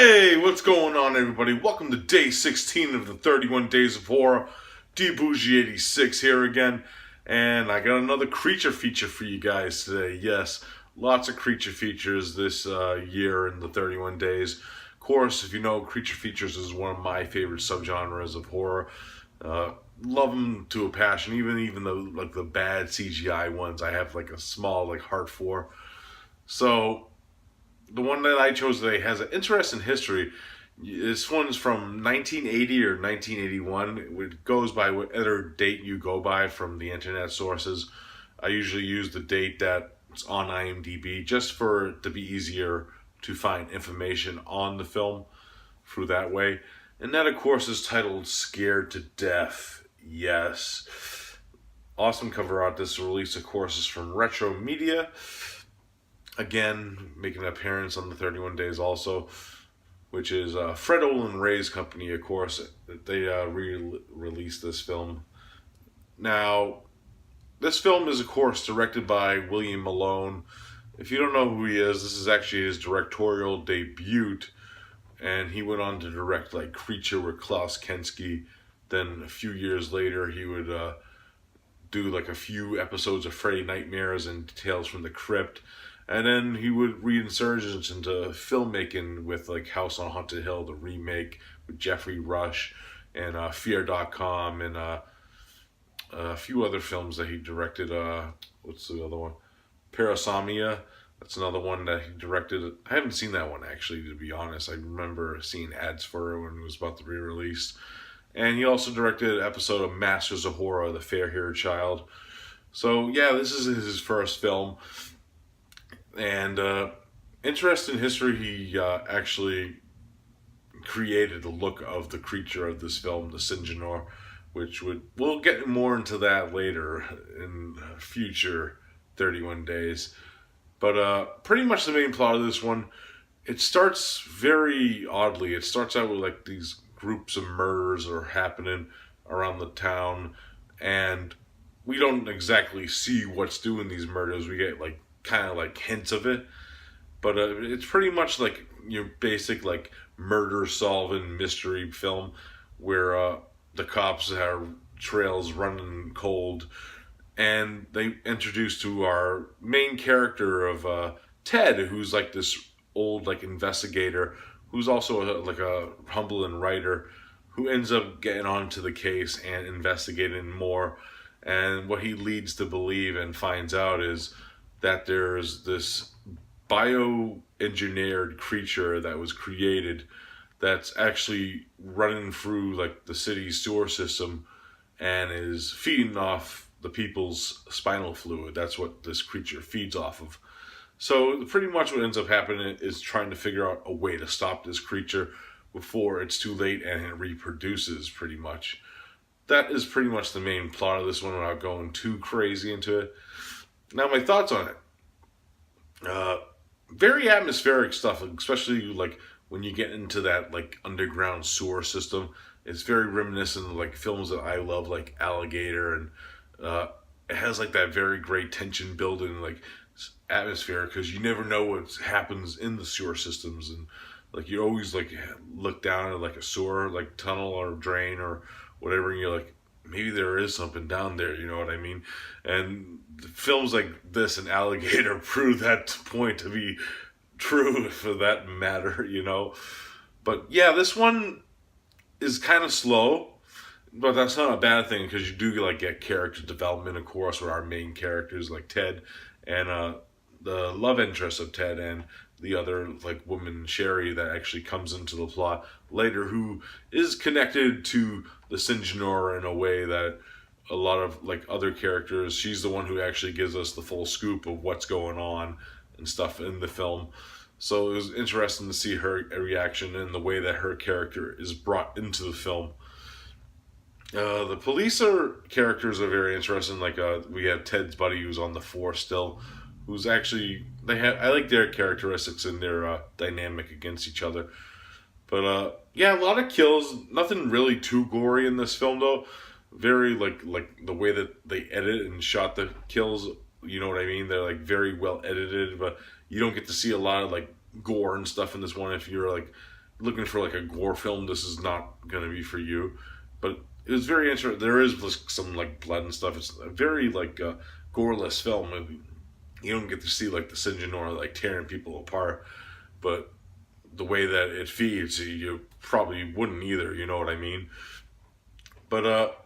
Hey, what's going on, everybody? Welcome to day 16 of the 31 Days of Horror. D-Bougie86 here again, and I got another creature feature for you guys today. Yes, lots of creature features this year in the 31 days. Of course, if you know, creature features is one of my favorite subgenres of horror. Love them to a passion. Even the bad CGI ones, I have like a small heart for. So the one that I chose today has an interesting history. This one's from 1980 or 1981. It goes by whatever date you go by from the internet sources. I usually use the date that's on IMDb just for it to be easier to find information on the film through that way. And that, of course, is titled Scared to Death. Yes. Awesome cover art. This release, of course, is from Retromedia. Again, making an appearance on the 31 Days also, which is Fred Olin Ray's company, of course. They released this film. Now, this film is, of course, directed by William Malone. If you don't know who he is, this is actually his directorial debut, and he went on to direct like Creature with Klaus Kinski. Then a few years later, he would do like a few episodes of Freddy Nightmares and Tales from the Crypt. And then he would re-insurgence into filmmaking with like House on Haunted Hill, the remake with Jeffrey Rush, and Fear.com, and a few other films that he directed. What's the other one? Parasomnia. That's another one that he directed. I haven't seen that one, actually, to be honest. I remember seeing ads for it when it was about to be released. And he also directed an episode of Masters of Horror, The Fair-Haired Child. So, yeah, this is his first film. And interesting history, he actually created the look of the creature of this film, the Sinjanor, which we'll get more into that later in future 31 days. But pretty much the main plot of this one, it starts very oddly. It starts out with like these groups of murders are happening around the town, and we don't exactly see what's doing these murders. We get like kind of like hints of it, but it's pretty much like your basic like murder solving mystery film where the cops have trails running cold, and they introduce to our main character of Ted, who's like this old like investigator who's also like a humbling writer who ends up getting onto the case and investigating more. And what he leads to believe and finds out is that there's this bioengineered creature that was created that's actually running through like the city's sewer system and is feeding off the people's spinal fluid. That's what this creature feeds off of. So pretty much what ends up happening is trying to figure out a way to stop this creature before it's too late and it reproduces, pretty much. That is pretty much the main plot of this one without going too crazy into it. Now, my thoughts on it. Very atmospheric stuff, especially like when you get into that like underground sewer system. It's very reminiscent of like films that I love, like Alligator, and it has like that very great tension building like atmosphere because you never know what happens in the sewer systems, and like you always like look down at like a sewer like tunnel or drain or whatever, and you're like, maybe there is something down there, you know what I mean? And films like this and Alligator prove that point to be true, for that matter, you know? But yeah, this one is kind of slow, but that's not a bad thing because you do like get character development, of course, with our main characters like Ted and the love interest of Ted and the other like woman Sherry that actually comes into the plot later, who is connected to the Sinjanor in a way that a lot of like other characters, she's the one who actually gives us the full scoop of what's going on and stuff in the film. So it was interesting to see her reaction and the way that her character is brought into the film. The police characters are very interesting. Like we have Ted's buddy who's on the force still, who's actually I like their characteristics and their dynamic against each other. But yeah, a lot of kills. Nothing really too gory in this film though. Very like the way that they edit and shot the kills. You know what I mean? They're like very well edited, but you don't get to see a lot of like gore and stuff in this one if you're like looking for like a gore film, this is not going to be for you. But it was very interesting. There is some like blood and stuff. It's a very like goreless film. You don't get to see like the Sinjanor like tearing people apart, but the way that it feeds, you probably wouldn't either. You know what I mean? But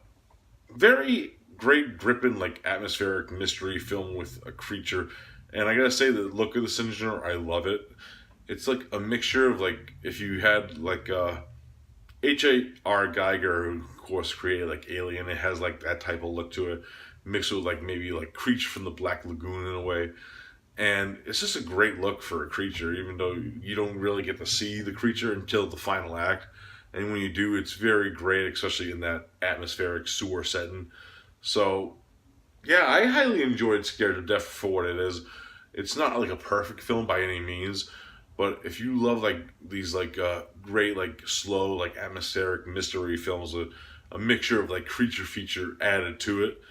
very great, gripping, like atmospheric mystery film with a creature. And I gotta say, the look of the Sinjanor, I love it. It's like a mixture of like if you had like H.R. Geiger, who of course created like Alien. It has like that type of look to it, mixed with like maybe like Creature from the Black Lagoon in a way. And it's just a great look for a creature, even though you don't really get to see the creature until the final act. And when you do, it's very great, especially in that atmospheric sewer setting. So, yeah, I highly enjoyed Scared to Death for what it is. It's not like a perfect film by any means, but if you love like these like great like slow like atmospheric mystery films with a mixture of like creature feature added to it,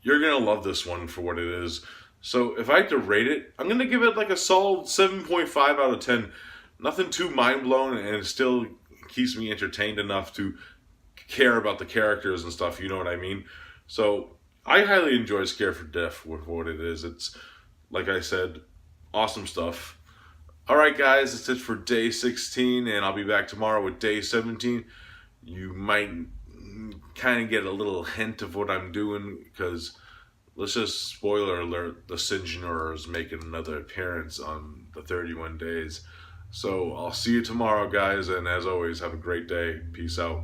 you're gonna love this one for what it is. So if I had to rate it, I'm gonna give it like a solid 7.5 out of 10. Nothing too mind blown, and it still keeps me entertained enough to care about the characters and stuff. You know what I mean? So I highly enjoy Scared for Death with what it is. It's like I said, awesome stuff. All right, guys, that's it for day 16, and I'll be back tomorrow with day 17. You might kind of get a little hint of what I'm doing because let's just spoiler alert: the Sinjanor is making another appearance on the 31 days. So I'll see you tomorrow, guys, and as always, have a great day. Peace out.